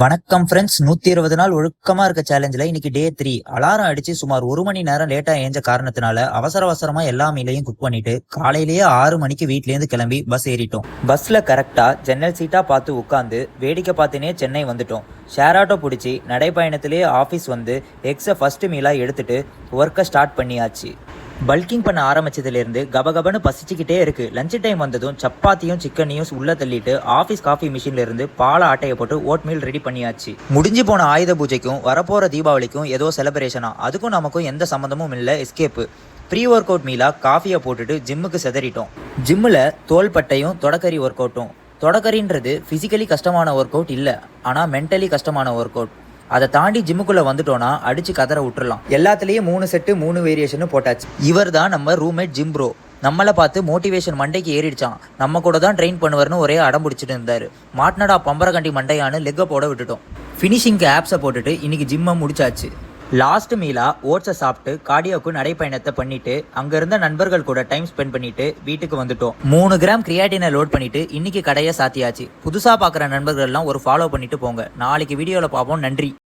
வணக்கம் ஃப்ரெண்ட்ஸ். 120 நாள் ஒழுக்கமா இருக்க சேலஞ்சில் இன்னைக்கு டே 3. அலாரம் அடிச்சு சுமார் 1 மணி நேரம் லேட்டா ஏஞ்ச காரணத்தினால அவசரமா எல்லா மீலையும் குக் பண்ணிட்டு காலையிலேயே 6 மணிக்கு வீட்லேருந்து கிளம்பி பஸ் ஏறிட்டோம். பஸ்ல கரெக்டா ஜன்னல் சீட்டா பார்த்து உட்காந்து வேடிக்கை பார்த்துனே சென்னை வந்துட்டோம். ஷேர் ஆட்டோ பிடிச்சி நடைப்பயணத்திலேயே ஆஃபீஸ் வந்து எக்ஸை ஃபர்ஸ்ட் மீலா எடுத்துட்டு ஒர்க்கை ஸ்டார்ட் பண்ணியாச்சு. பல்கிங் பண்ண ஆரம்பிச்சதுலேருந்து கபகபன்னு பசிச்சுக்கிட்டே இருக்கு. லஞ்ச் டைம் வந்ததும் சப்பாத்தியும் சிக்கனையும் உள்ள தள்ளிட்டு ஆஃபீஸ் காஃபி மிஷின்ல இருந்து பால் ஆட்டையை போட்டு ஓட் மீல் ரெடி பண்ணியாச்சு. முடிஞ்சு போன ஆயுத பூஜைக்கும் வரப்போற தீபாவளிக்கும் ஏதோ செலிப்ரேஷனா, அதுக்கும் நமக்கும் எந்த சம்மந்தமும் இல்லை. எஸ்கேப்பு ப்ரீ ஒர்க் அவுட் மீலா காஃபியை போட்டுட்டு ஜிம்முக்கு செதறிட்டோம். ஜிம்மில் தோள்பட்டையும் தொடக்கரி ஒர்க் அவுட்டும். தொடக்கரின்றது ஃபிசிக்கலி கஷ்டமான ஒர்க் அவுட் இல்லை, ஆனால் மென்டலி கஷ்டமான ஒர்க் அவுட். அதை தாண்டி ஜிம்முக்குள்ள வந்துட்டோம்னா அடிச்சு கதற விட்டுறலாம். எல்லாத்துலயும் 3 செட்டு 3 வேரியேஷன் போட்டாச்சு. இவர் தான் நம்ம ரூம்மேட் ஜிம் ப்ரோ. நம்மளை பார்த்து மோட்டிவேஷன் மண்டைக்கு ஏறிடுச்சான். நம்ம கூட தான் ட்ரெயின் பண்ணுவார்னு ஒரே அடம் பிடிச்சிட்டு இருந்தாரு. மாட்டினடா பம்பரக்கண்டி மண்டையான்னு லெக்கை போட விட்டுட்டோம். ஃபினிஷிங்க்கு ஆப்ஸை போட்டுட்டு இன்னைக்கு ஜிம்மை முடிச்சாச்சு. லாஸ்ட் மீலா ஓட்ஸை சாப்பிட்டு கார்டியோக்கு நடைப்பயணத்தை பண்ணிட்டு அங்க இருந்த நண்பர்கள் கூட டைம் ஸ்பெண்ட் பண்ணிட்டு வீட்டுக்கு வந்துட்டோம். 3 கிராம் கிரியாட்டினை லோட் பண்ணிட்டு இன்னைக்கு கடையை சாத்தியாச்சு. புதுசா பாக்குற நண்பர்கள் எல்லாம் ஒரு ஃபாலோ பண்ணிட்டு போங்க. நாளைக்கு வீடியோல பார்ப்போம். நன்றி.